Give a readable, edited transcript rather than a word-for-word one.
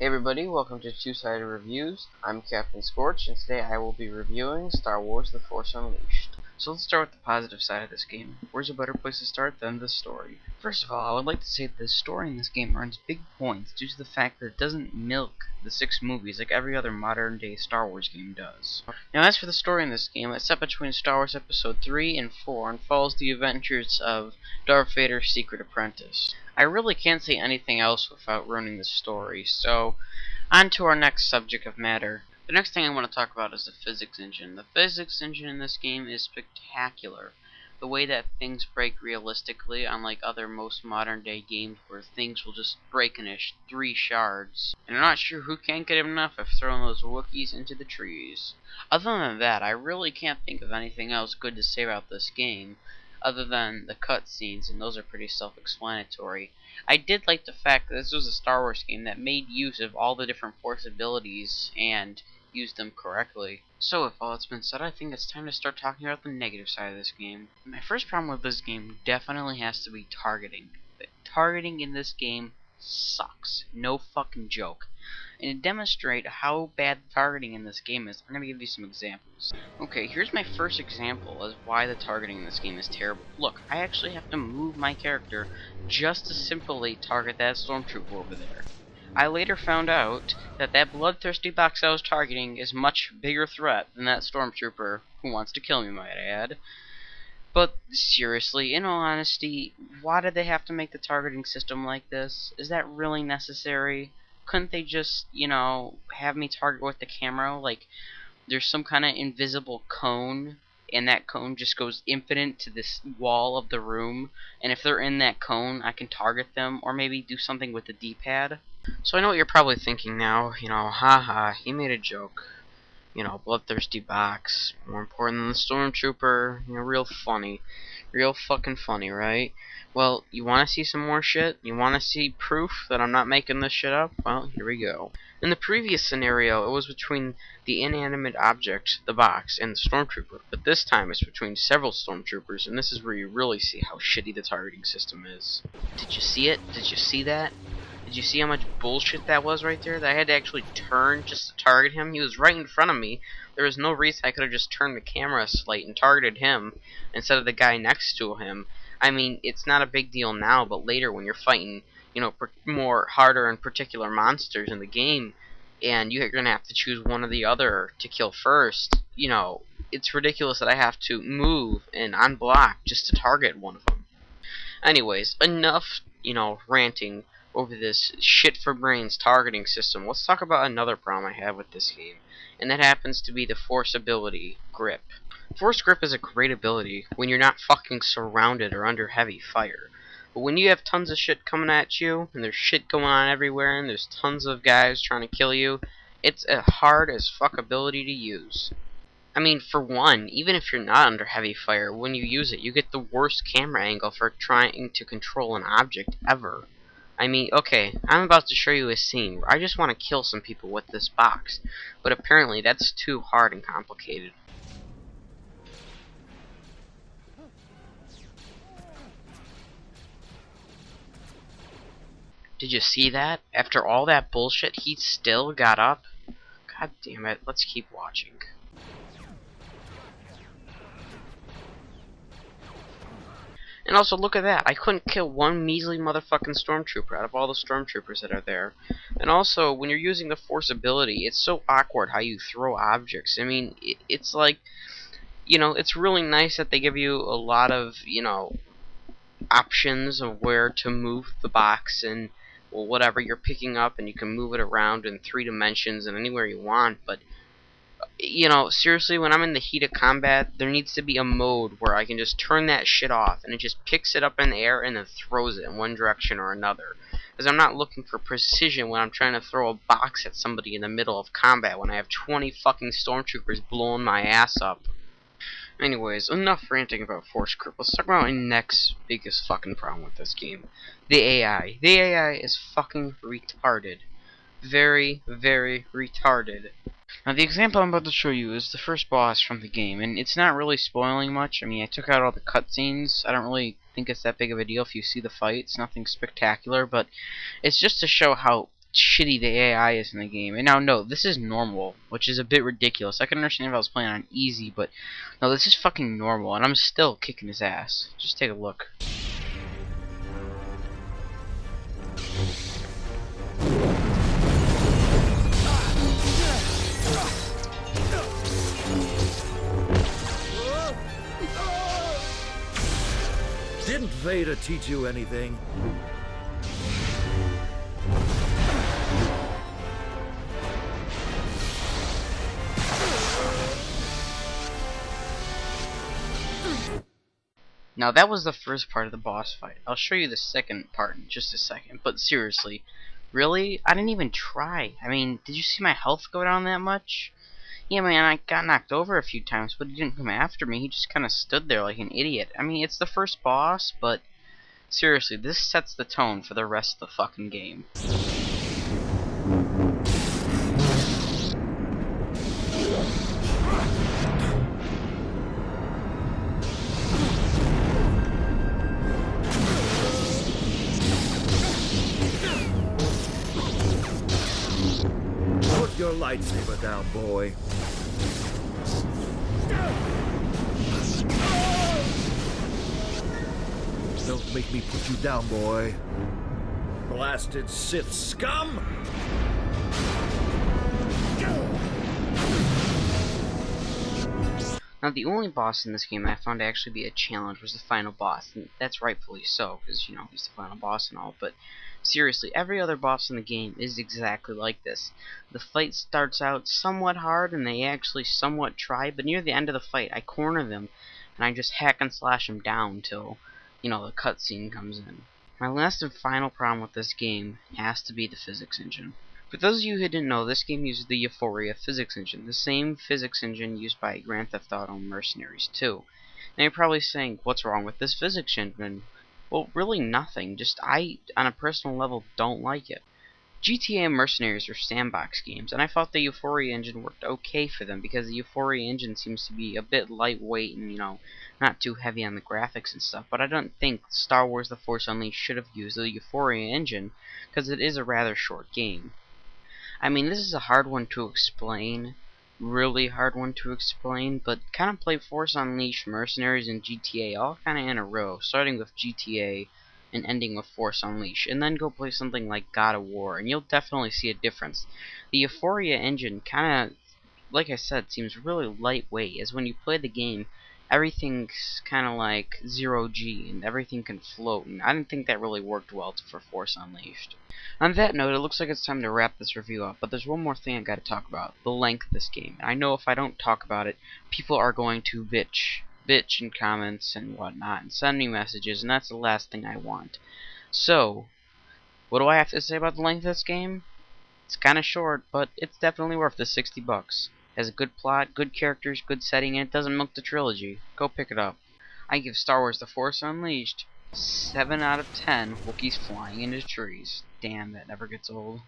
Hey everybody, welcome to 2sided Reviews. I'm Captain Scorch, and today I will be reviewing Star Wars The Force Unleashed. So let's start with the positive side of this game. Where's a better place to start than the story? First of all, I would like to say that the story in this game earns big points due to the fact that it doesn't milk the 6 movies like every other modern day Star Wars game does. Now as for the story in this game, it's set between Star Wars Episode 3 and 4 and follows the adventures of Darth Vader's secret apprentice. I really can't say anything else without ruining the story, so on to our next subject of matter. The next thing I want to talk about is the physics engine. The physics engine in this game is spectacular. The way that things break realistically, unlike other most modern day games where things will just break in 3 shards. And I'm not sure who can't get enough of throwing those Wookiees into the trees. Other than that, I really can't think of anything else good to say about this game, other than the cutscenes, and those are pretty self-explanatory. I did like the fact that this was a Star Wars game that made use of all the different Force abilities and used them correctly. So with all that's been said, I think it's time to start talking about the negative side of this game. My first problem with this game definitely has to be targeting. The targeting in this game sucks. No fucking joke. And to demonstrate how bad the targeting in this game is, I'm going to give you some examples. Okay, here's my first example of why the targeting in this game is terrible. Look, I actually have to move my character just to simply target that stormtrooper over there. I later found out that that bloodthirsty box I was targeting is a much bigger threat than that stormtrooper who wants to kill me, might I add. But seriously, in all honesty, why did they have to make the targeting system like this? Is that really necessary? Couldn't they just, have me target with the camera? Like, there's some kind of invisible cone, and that cone just goes infinite to this wall of the room, and if they're in that cone, I can target them, or maybe do something with the D-pad. So I know what you're probably thinking now, haha, he made a joke. Bloodthirsty box, more important than the stormtrooper, real funny. Real fucking funny, right? Well, you want to see some more shit? You want to see proof that I'm not making this shit up? Well, here we go. In the previous scenario, it was between the inanimate object, the box, and the stormtrooper, but this time it's between several stormtroopers, and this is where you really see how shitty the targeting system is. Did you see it? Did you see that? Did you see how much bullshit that was right there? That I had to actually turn just to target him? He was right in front of me. There was no reason I could have just turned the camera slight and targeted him instead of the guy next to him. I mean, it's not a big deal now, but later when you're fighting, more harder and particular monsters in the game, and you're going to have to choose one or the other to kill first, it's ridiculous that I have to move and unblock just to target one of them. Anyways, enough, ranting over this shit for brains targeting system. Let's talk about another problem I have with this game, and that happens to be the Force ability, Grip. Force Grip is a great ability when you're not fucking surrounded or under heavy fire. But when you have tons of shit coming at you, and there's shit going on everywhere, and there's tons of guys trying to kill you, it's a hard as fuck ability to use. I mean, for one, even if you're not under heavy fire, when you use it, you get the worst camera angle for trying to control an object ever. I mean, okay, I'm about to show you a scene where I just want to kill some people with this box, but apparently that's too hard and complicated. Did you see that? After all that bullshit, he still got up? God damn it, let's keep watching. And also, look at that. I couldn't kill one measly motherfucking stormtrooper out of all the stormtroopers that are there. And also, when you're using the Force ability, it's so awkward how you throw objects. I mean, it's like, it's really nice that they give you a lot of, options of where to move the box and, well, whatever you're picking up, and you can move it around in 3 dimensions and anywhere you want, but seriously, when I'm in the heat of combat, there needs to be a mode where I can just turn that shit off, and it just picks it up in the air and then throws it in one direction or another. Because I'm not looking for precision when I'm trying to throw a box at somebody in the middle of combat when I have 20 fucking stormtroopers blowing my ass up. Anyways, enough ranting about Force Grip. Let's talk about my next biggest fucking problem with this game. The AI. The AI is fucking retarded. Very, very retarded. Now the example I'm about to show you is the first boss from the game, and it's not really spoiling much. I mean, I took out all the cutscenes. I don't really think it's that big of a deal if you see the fight. It's nothing spectacular, but it's just to show how shitty the AI is in the game. And now, no, this is normal, which is a bit ridiculous. I can understand if I was playing on easy, but no, this is fucking normal, and I'm still kicking his ass. Just take a look. Didn't Vader teach you anything? Now that was the first part of the boss fight. I'll show you the second part in just a second. But seriously, really? I didn't even try. I mean, did you see my health go down that much? Yeah, man, I got knocked over a few times, but he didn't come after me. He just kind of stood there like an idiot. I mean, it's the first boss, but seriously, this sets the tone for the rest of the fucking game. Put your lightsaber down, boy. Don't make me put you down, boy. Blasted Sith scum! Now, the only boss in this game I found to actually be a challenge was the final boss, and that's rightfully so, because, you know, he's the final boss and all, but seriously, every other boss in the game is exactly like this. The fight starts out somewhat hard, and they actually somewhat try, but near the end of the fight, I corner them, and I just hack and slash them down till, you know, the cutscene comes in. My last and final problem with this game has to be the physics engine. For those of you who didn't know, this game uses the Euphoria physics engine, the same physics engine used by Grand Theft Auto Mercenaries 2. Now you're probably saying, what's wrong with this physics engine? Well, really nothing, just I, on a personal level, don't like it. GTA and Mercenaries are sandbox games, and I thought the Euphoria engine worked okay for them, because the Euphoria engine seems to be a bit lightweight and, you know, not too heavy on the graphics and stuff, but I don't think Star Wars The Force Unleashed should have used the Euphoria engine, because it is a rather short game. I mean, this is a hard one to explain, really hard one to explain, but kind of play Force Unleashed, Mercenaries, and GTA all kind of in a row, starting with GTA and ending with Force Unleashed, and then go play something like God of War, and you'll definitely see a difference. The Euphoria engine kind of, like I said, seems really lightweight, as when you play the game, everything's kind of like 0G, and everything can float, and I didn't think that really worked well for Force Unleashed. On that note, it looks like it's time to wrap this review up, but there's one more thing I gotta talk about, the length of this game. I know if I don't talk about it, people are going to bitch in comments and whatnot, and send me messages, and that's the last thing I want. So, what do I have to say about the length of this game? It's kinda short, but it's definitely worth the $60. Has a good plot, good characters, good setting, and it doesn't milk the trilogy. Go pick it up. I give Star Wars The Force Unleashed 7 out of 10 Wookiees flying into trees. Damn, that never gets old.